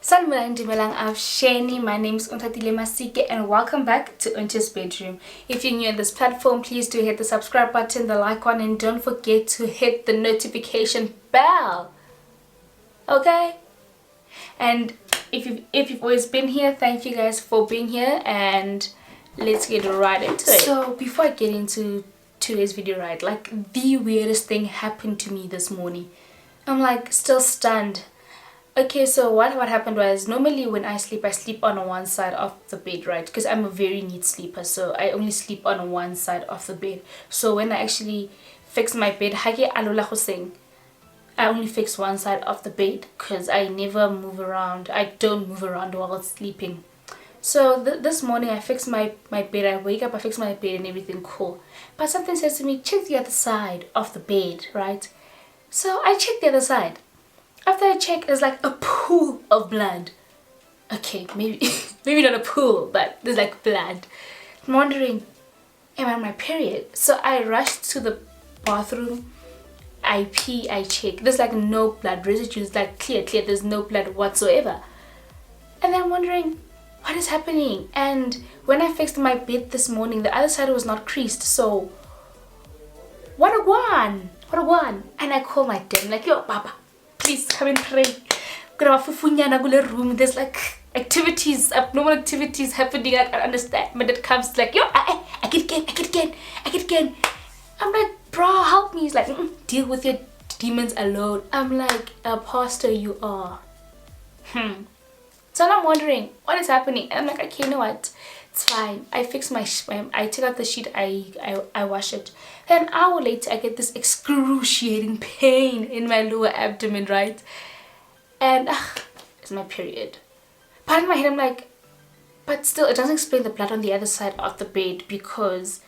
Sanibonani Dumelang Avsheni. My name is Untatile Masike and welcome back to Unta's Bedroom. If you're new on this platform, please do hit the subscribe button, the like one, and don't forget to hit the notification bell. Okay? And if you've always been here, thank you guys for being here, and let's get right into it. So before I get into today's video, right, like the weirdest thing happened to me this morning. I'm like still stunned. Okay, so what happened was, normally when I sleep on one side of the bed, right? Because I'm a very neat sleeper, so I only sleep on one side of the bed. So when I actually fix my bed, I only fix one side of the bed because I never move around. I don't move around while sleeping. So this morning I fixed my bed. I wake up, I fix my bed and everything cool. But something says to me, check the other side of the bed, right? So I check the other side. After I check, there's like a pool of blood. Okay, maybe not a pool, but there's like blood. I'm wondering, am I on my period? So I rushed to the bathroom. I pee, I check. There's like no blood residues, like clear. There's no blood whatsoever. And I'm wondering, what is happening? And when I fixed my bed this morning, the other side was not creased. So, what a one. And I call my dad, like, yo, Papa, please come and pray. Room. There's like activities, abnormal activities happening. I can understand, but it comes like, yo, I get again. I'm like, bro, help me. He's like, deal with your demons alone. I'm like, a pastor you are. So I'm wondering what is happening, and I'm like, okay, you know what? It's fine. I fix I take out the sheet. I wash it. Then an hour later, I get this excruciating pain in my lower abdomen, right? And it's my period. But in my head, I'm like, but still, it doesn't explain the blood on the other side of the bed, because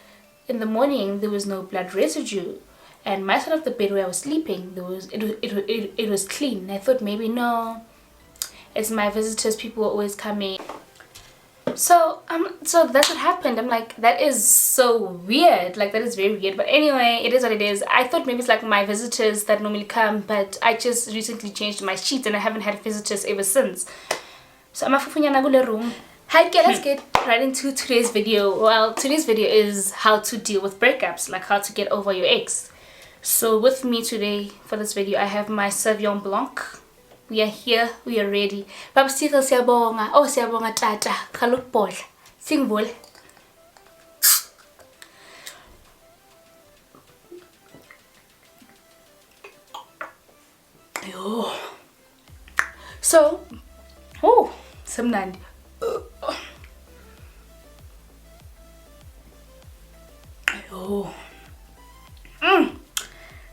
in the morning there was no blood residue, and my side of the bed where I was sleeping, it was clean. And I thought maybe no, it's my visitors. People were always coming. So that's what happened. I'm like, that is so weird. Like, that is very weird. But anyway, it is what it is. I thought maybe it's like my visitors that normally come, but I just recently changed my sheets and I haven't had visitors ever since. So I'm a room. Hi, let's get right into today's video. Well, today's video is how to deal with breakups, like how to get over your ex. So with me today for this video, I have my Sauvignon Blanc. We are here, we are ready. Baba Sika siyabonga. Oh, siyabonga tata. Kalukbol. Singvul. So, simnandi.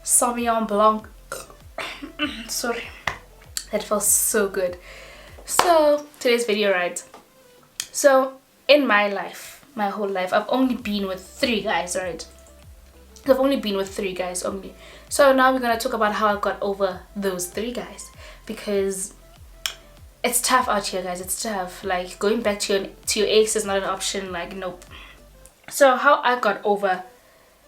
Sauvignon Blanc. Sorry. That felt so good. So today's video, right? So in my life, my whole life, I've only been with 3 guys, right? I've only been with 3 guys only. So now we're gonna talk about how I got over those 3 guys, because it's tough out here, guys. It's tough. Like, going back to your ex is not an option. Like, nope. So how I got over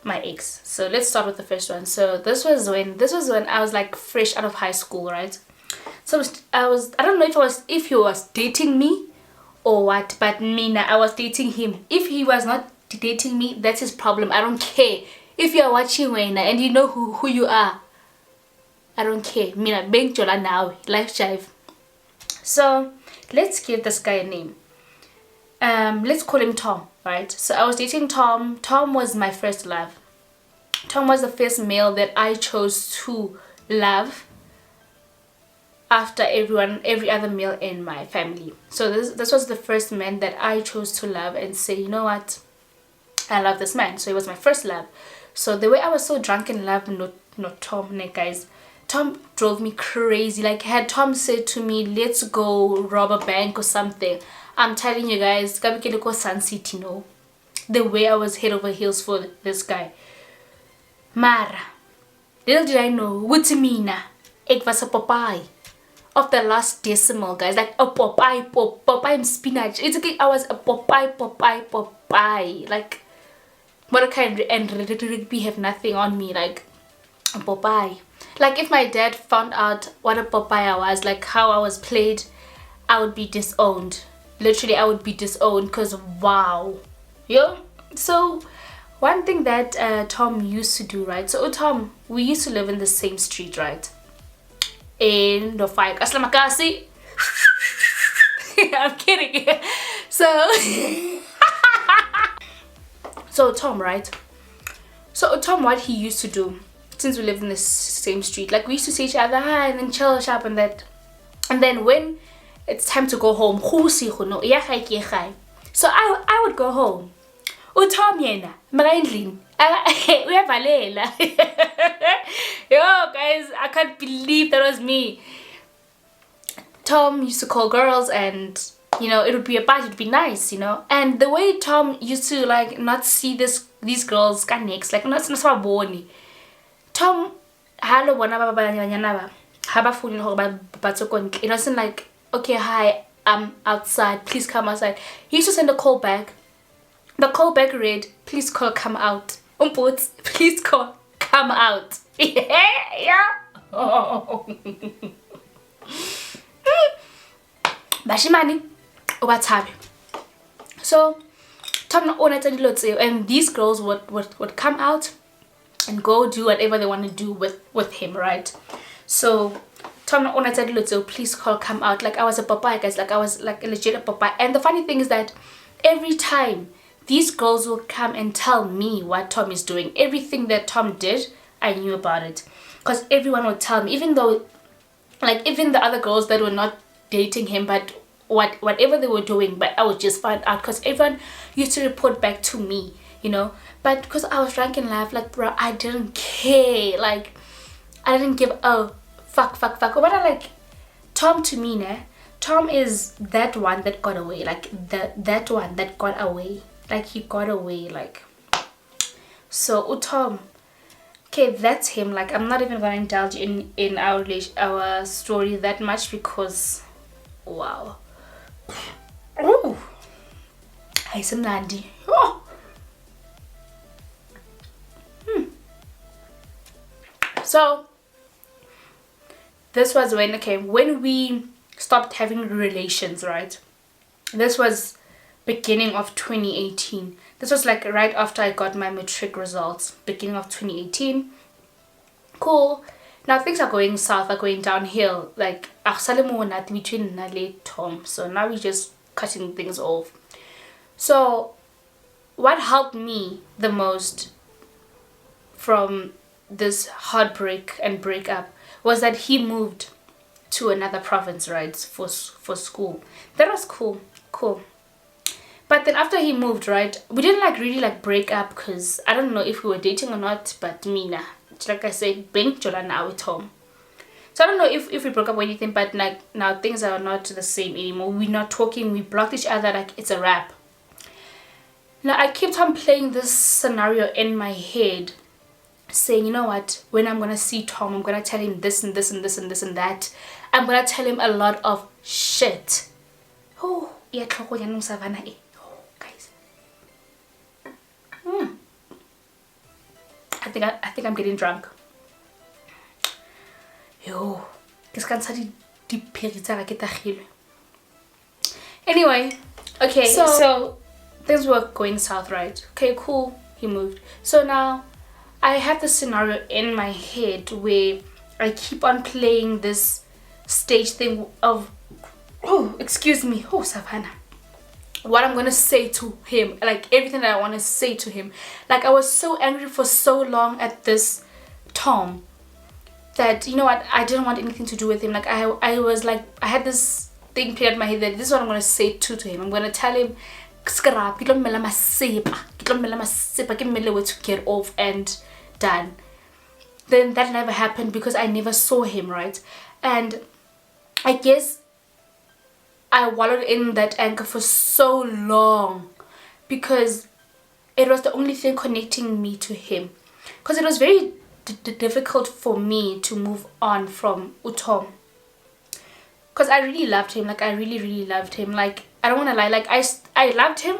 my ex. So let's start with the first one. So this was when I was like fresh out of high school, right? So I don't know if he was dating me or what, but I was dating him. If he was not dating me, that's his problem. I don't care. If you are watching Wayne and you know who you are, I don't care. Mina bang jola now, life jive. So let's give this guy a name. Let's call him Tom, right? So I was dating Tom. Tom was my first love. Tom was the first male that I chose to love after every other male in my family. So this was the first man that I chose to love and say, you know what, I love this man. So he was my first love. So the way I was so drunk in love, not Tom, guys. Tom drove me crazy. Like, had Tom said to me, let's go rob a bank or something, I'm telling you guys, Sun City, no. The way I was head over heels for this guy. Mara, little did I know, what mina, it was a Popeye of the last decimal, guys. Like a Popeye and spinach. It's okay, I was a Popeye. Like, what kind, and we have nothing on me, like a Popeye. Like, if my dad found out what a Popeye I was, like how I was played, I would be disowned. Literally, I would be disowned because wow. Yo. So one thing that Tom used to do, right? So Tom, we used to live in the same street, right? In the fight. Aslamakasi. I'm kidding. So so Tom, right? So Tom, what he used to do, since we lived in the same street, like we used to see each other hi and then chill sharp and that, and then when it's time to go home, so I would go home. Tom yena makaendlini uyavalela. Yo guys, I can't believe that was me. Tom used to call girls and you know, it would be a party, it would be nice, you know. And the way Tom used to like not see these girls next, like not boni. Tom hello bona ba banyana ba ha ba phone ho ba tsoko. It wasn't like, okay, hi, I'm outside, please come outside. He used to send a call back. The call back read, please call, come out. Please call, come out. Yeah. Bashimani obathabe. So Tom and these girls would come out and go do whatever they want to do with him, right? So Tom please call, come out. Like I was a papa, guys. Like I was like a legit papa. And the funny thing is that every time these girls will come and tell me what Tom is doing, everything that Tom did, I knew about it, because everyone would tell me, even though like even the other girls that were not dating him, but whatever they were doing, but I would just find out because everyone used to report back to me, you know. But because I was drunk in life, like bro, I didn't care. Like I didn't give a fuck. But I like Tom, to me, Tom is that one that got away. Like that one that got away. Like he got away. Like so Tom. Okay, that's him. Like I'm not even gonna indulge in our story that much because wow. Oh, hi Samnandi. Oh. So this was when we stopped having relations, right? This was beginning of 2018. This was like right after I got my matric results, beginning of 2018. Cool. Now things are going south, are going downhill. Like between Nale Tom. So now we're just cutting things off. So what helped me the most from this heartbreak and breakup was that he moved to another province, right, for school. That was cool. But then after he moved, right, we didn't like really like break up because I don't know if we were dating or not, but Mina, like I said, Ben Jola now with Tom. So I don't know if we broke up or anything, but like now things are not the same anymore. We're not talking, we blocked each other, like it's a wrap. Now I kept on playing this scenario in my head, saying, you know what, when I'm gonna see Tom, I'm gonna tell him this and this and this and this and that. I'm gonna tell him a lot of shit. Oh, yeah, guys. I think I'm getting drunk. Yo, anyway, okay, so things were going south, right? Okay, cool, he moved. So now I have this scenario in my head where I keep on playing this stage thing of, oh, excuse me, oh, Savannah, what I'm gonna say to him, like everything that I want to say to him. Like I was so angry for so long at this Tom that, you know what, I didn't want anything to do with him. Like I was like, I had this thing cleared in my head that this is what I'm gonna say to him. I'm gonna tell him to get off and done. Then that never happened because I never saw him, right? And I guess I wallowed in that anger for so long because it was the only thing connecting me to him. Because it was very difficult for me to move on from Utom. Because I really loved him. Like I really loved him. Like I don't want to lie. Like I loved him.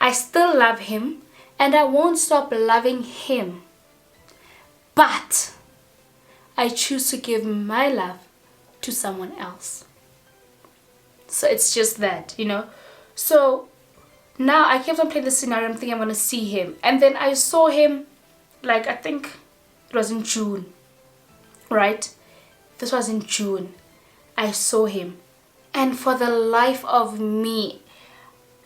I still love him. And I won't stop loving him. But I choose to give my love to someone else. So it's just that, you know. So now I kept on playing the scenario. I'm thinking I'm gonna see him, and then I saw him, like I think it was in June, right? This was in June. I saw him, and for the life of me,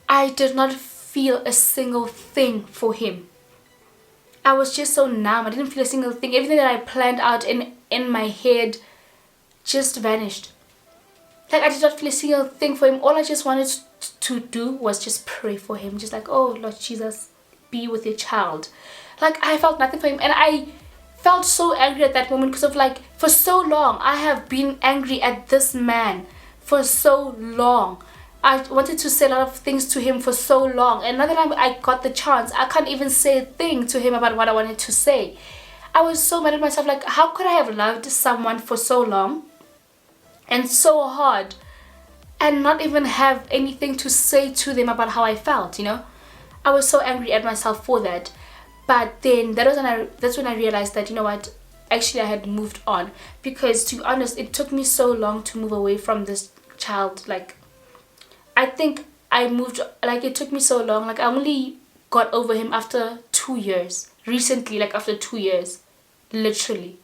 I did not feel a single thing for him. I was just so numb. I didn't feel a single thing. Everything that I planned out in my head just vanished. Like, I did not feel a single thing for him. All I just wanted to do was just pray for him. Just like, oh, Lord Jesus, be with your child. Like, I felt nothing for him. And I felt so angry at that moment because of, like, for so long, I have been angry at this man for so long. I wanted to say a lot of things to him for so long. And now that I got the chance, I can't even say a thing to him about what I wanted to say. I was so mad at myself. Like, how could I have loved someone for so long and so hard and not even have anything to say to them about how I felt, you know? I was so angry at myself for that. But then that's when I realized that, you know what, actually I had moved on. Because to be honest, it took me so long to move away from this child. Like, I think I moved, like, it took me so long. Like, I only got over him after 2 years. Recently, like, after 2 years. Literally.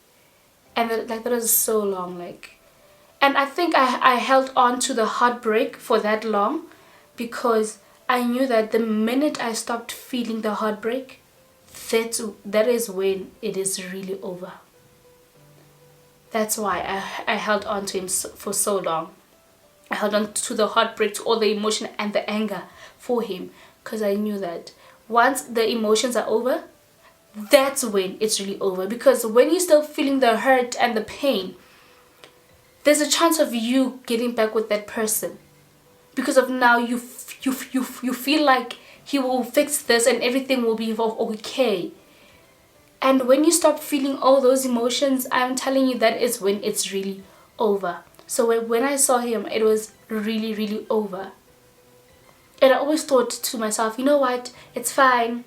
And that was so long, like. And I think I held on to the heartbreak for that long because I knew that the minute I stopped feeling the heartbreak, that is when it is really over. That's why I held on to him for so long. I held on to the heartbreak, to all the emotion and the anger for him, because I knew that once the emotions are over, that's when it's really over. Because when you're still feeling the hurt and the pain, there's a chance of you getting back with that person, because of now you feel like he will fix this and everything will be okay. And when you stop feeling all those emotions, I'm telling you, that is when it's really over. So when I saw him, it was really, really over. And I always thought to myself, you know what, it's fine,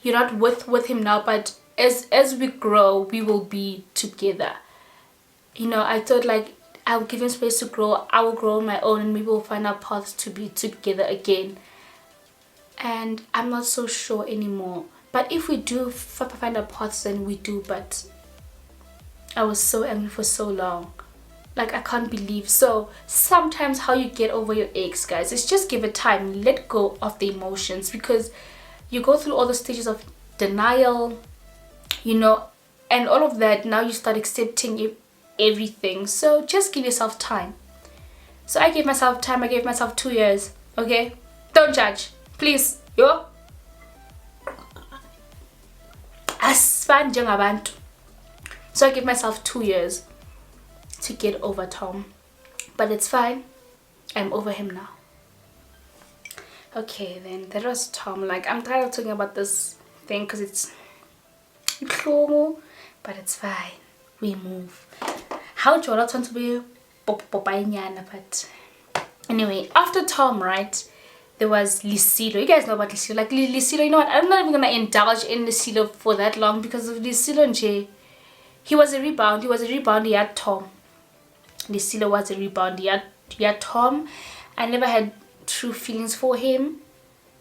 you're not with him now, but as we grow, we will be together. You know, I thought, like, I'll give him space to grow, I will grow on my own, and maybe we'll find our paths to be together again. And I'm not so sure anymore. But if we do find our paths, then we do. But I was so angry for so long. Like, I can't believe. So sometimes how you get over your ex, guys, is just give it time. Let go of the emotions, because you go through all the stages of denial, you know, and all of that. Now you start accepting everything. So just give yourself time. So I gave myself time. I gave myself 2 years. Okay, don't judge, please. Yo, asifani njengabantu. So I gave myself 2 years to get over Tom, but it's fine. I'm over him now. Okay, then that was Tom. Like, I'm tired of talking about this thing because it's slow, but it's fine. We move. How do I want to be popainyana? But anyway, after Tom, right, there was Lisilo. You guys know about Lisilo. Like, Lisilo, you know what, I'm not even gonna indulge in Lisilo for that long, because of Lisilo and Jay. He was a rebound. He had Tom. Lisilo was a rebound. He had Tom. I never had true feelings for him,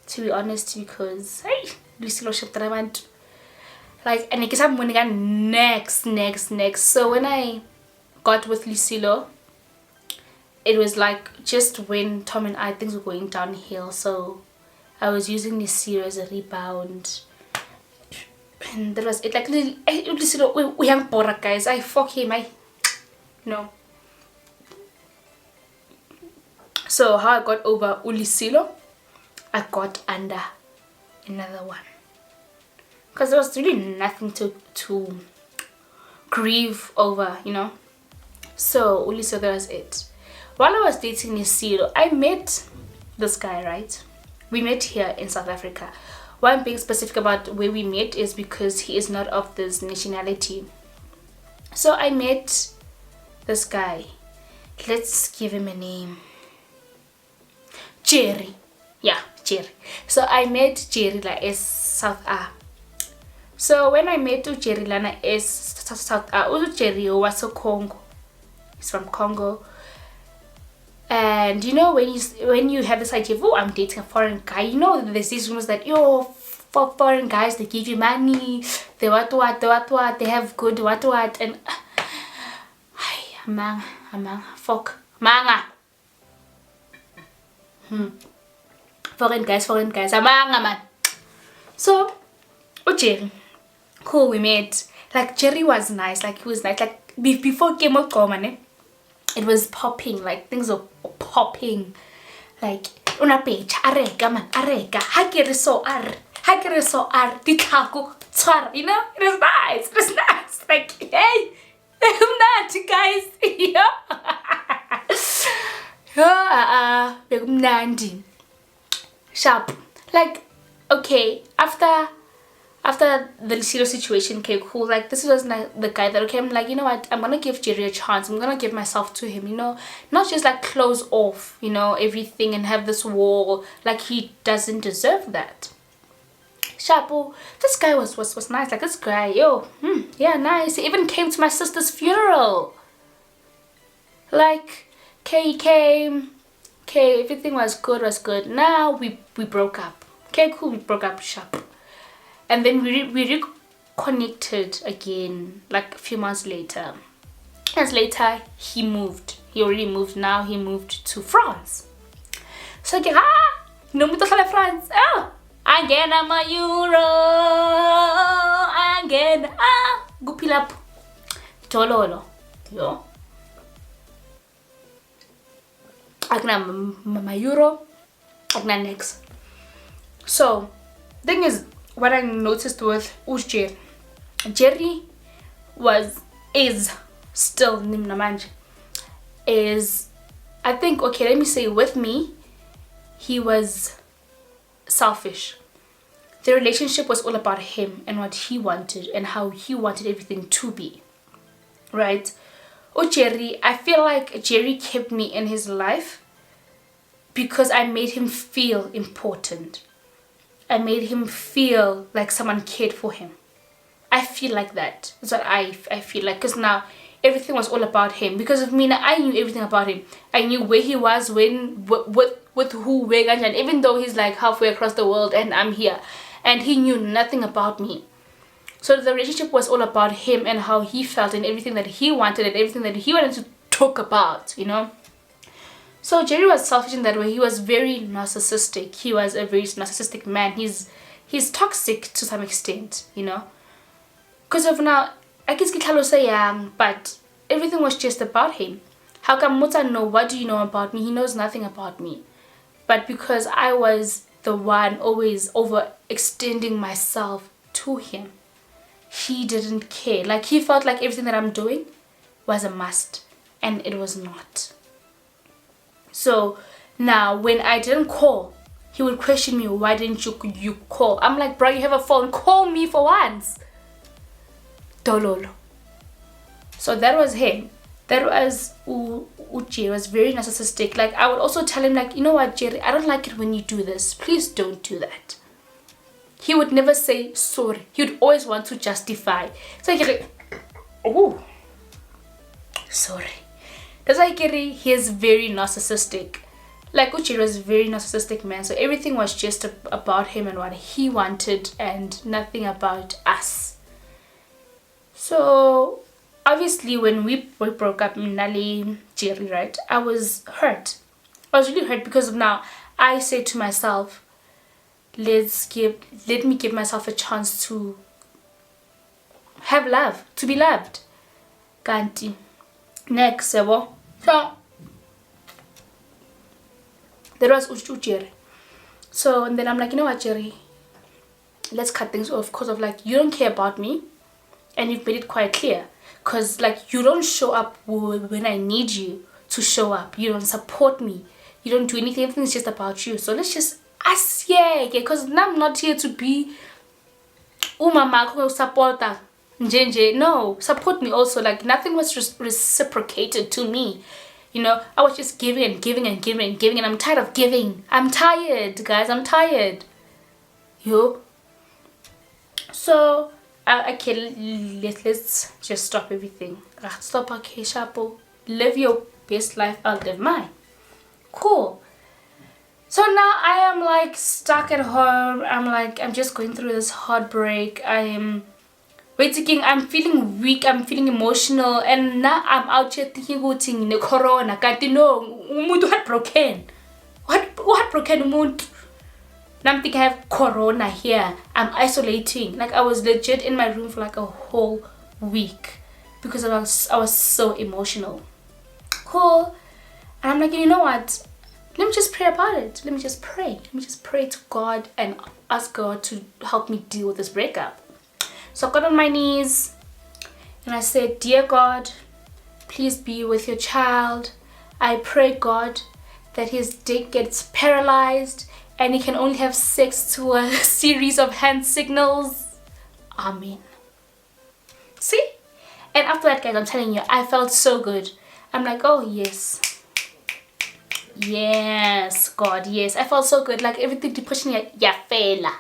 to be honest, because hey, Lisilo Shataraman. Like, and it happened when I got next. So when I got with Lisilo, it was like just when Tom and I, things were going downhill. So I was using Lisilo as a rebound. And that was it. Like, Lisilo, we have Bora, guys. I fuck him. No. So how I got over Ulisilo, I got under another one. Because there was really nothing to grieve over, you know. So Ulisilo, that was it. While I was dating Lisilo, I met this guy, right? We met here in South Africa. Why I'm being specific about where we met is because he is not of this nationality. So I met this guy. Let's give him a name. Jerry. Yeah, Jerry. So I met Jerry like as South A. So when I met Jerry Lana as South A, Jerry was a Congo. He's from Congo. And you know, when you have this idea of, oh, I'm dating a foreign guy, you know, there's these rumors that, yo, for foreign guys, they give you money, they what, they have good what, and amang, fuck, manga. Foreign guys, amanga, man. So, Jerry, cool, we met. Like, Jerry was nice, like, he was nice, like, before came out, it was popping, like, things were popping, like, una page, arega, man, arega, hakere so ditako, tswara, you know, it was nice, like, hey, I'm not, guys, yeah, sharp, like, okay, after the Lucido situation, okay, cool, like, this was like the guy that, okay, I'm like, you know what, I'm gonna give Jerry a chance, I'm gonna give myself to him, you know, not just like close off, you know, everything and have this wall, like, he doesn't deserve that. Shapo, this guy was nice, like, this guy, yo, yeah, nice, he even came to my sister's funeral, like, okay, he came, okay, everything was good, now we broke up, okay, cool, we broke up, sharp. And then we reconnected again, like a few months later. Months later, he moved. He already moved now. He moved to France. So I get, no me toca France. Oh, again I'm a Euro. Again, gupilap. Tololo. Yo. Agna my Euro. Agna next. So, thing is, what I noticed with Jerry is still Nimnamanj is, I think, okay, let me say, with me, he was selfish. The relationship was all about him and what he wanted and how he wanted everything to be, right? Jerry, I feel like Jerry kept me in his life because I made him feel important. I made him feel like someone cared for him. I feel like that. That's what I feel like. Because now everything was all about him. Because of me, now I knew everything about him. I knew where he was, when, with who, where, and even though he's like halfway across the world and I'm here. And he knew nothing about me. So the relationship was all about him and how he felt and everything that he wanted and everything that he wanted to talk about, you know. So Jerry was selfish in that way. He was very narcissistic. He was a very narcissistic man. He's toxic to some extent, you know. Because of now, I guess say young, but everything was just about him. How come Muta know, what do you know about me? He knows nothing about me. But because I was the one always overextending myself to him, he didn't care. Like, he felt like everything that I'm doing was a must, and it was not. So now when I didn't call, he would question me, why didn't you call? I'm like, bro, you have a phone, call me for once. Dololo. So that was him. That was Uche, was very narcissistic. Like, I would also tell him, like, you know what, Jerry, I don't like it when you do this. Please don't do that. He would never say sorry. He would always want to justify. So he's like, oh, sorry. That's why he is very narcissistic. Like, Uche was a very narcissistic man. So everything was just about him and what he wanted and nothing about us. So obviously when we broke up, Nali, Jerry, right, I was hurt. I was really hurt because of now I said to myself, let me give myself a chance to have love, to be loved. Kanti. Next, so there was Jerry. So, and then I'm like, you know what, Jerry, let's cut things off because of, like, you don't care about me and you've made it quite clear. Because, like, you don't show up when I need you to show up. You don't support me. You don't do anything. Everything's just about you. So let's just ask, yeah, because I'm not here to be supporter. No, support me also. Like, nothing was just reciprocated to me. You know, I was just giving and giving and giving and giving, and I'm tired of giving. I'm tired, guys. I'm tired. Yo. So, okay, let's just stop everything. Stop, okay, Shapo. Live your best life. I'll live mine. Cool. So now I am like stuck at home. I'm just going through this heartbreak. I'm feeling weak, I'm feeling emotional, and now I'm out here thinking about corona. Kanti no, umuntu heartbroken. What broken umuntu? Now I'm thinking I have corona here. I'm isolating. Like I was legit in my room for like a whole week because I was so emotional. Cool. And I'm like, you know what? Let me just pray about it. Let me just pray. Let me just pray to God and ask God to help me deal with this breakup. So I got on my knees and I said, dear God, please be with your child. I pray, God, that his dick gets paralyzed and he can only have sex to a series of hand signals. Amen. See? And after that, guys, I'm telling you, I felt so good. I'm like, oh, yes. Yes, God, yes. I felt so good. Like everything depression, yeah, fella.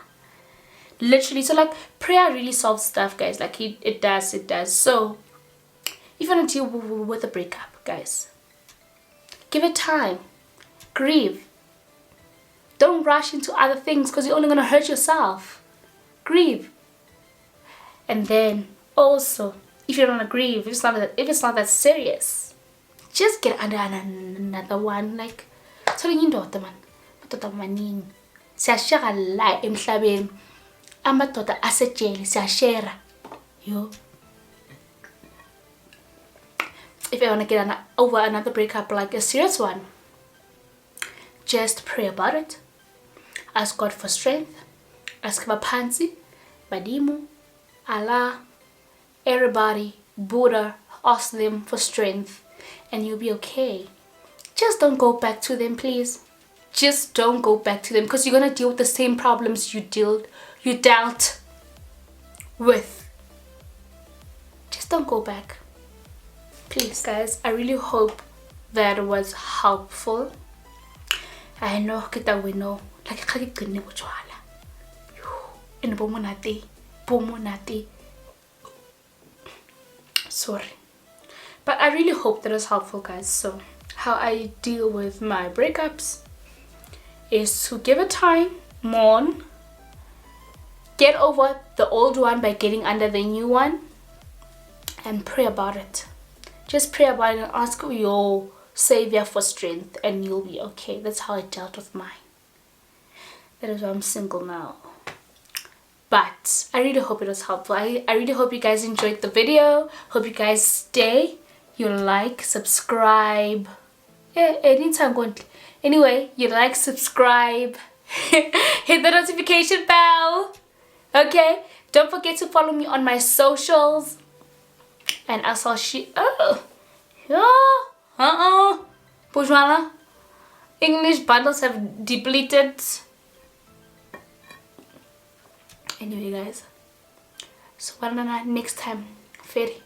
Literally. So like prayer really solves stuff, guys. Like it does. So if you want to deal with a breakup, guys, give it time. Grieve. Don't rush into other things because you're only going to hurt yourself. Grieve. And then also, if you don't want to grieve, if it's not that serious, just get under another one. Like telling you daughter man, madoda maningi siyashare la emhlabeni, amadoda asejele siyashare. Yo, if you want to get over another breakup, like a serious one, just pray about it. Ask God for strength. Ask Bapansi, Badimu, Allah, everybody, Buddha, ask them for strength and you'll be okay. Just don't go back to them, please. Just don't go back to them because you're gonna deal with the same problems you dealt with. Just don't go back. Please, guys, I really hope that was helpful. I know kita we know like khagigcine botshwala. And bomonate. Sorry. But I really hope that was helpful, guys. So how I deal with my breakups is to give it time, mourn, get over the old one by getting under the new one, and pray about it. Just pray about it and ask your Savior for strength and you'll be okay. That's how I dealt with mine. That is why I'm single now. But I really hope it was helpful. I really hope you guys enjoyed the video. Hope you guys stay. You like, subscribe. Anyway, you like, subscribe. Hit the notification bell. Okay? Don't forget to follow me on my socials. And I saw Bourgeois. English bundles have depleted. Anyway, guys. So, next time. Ferry.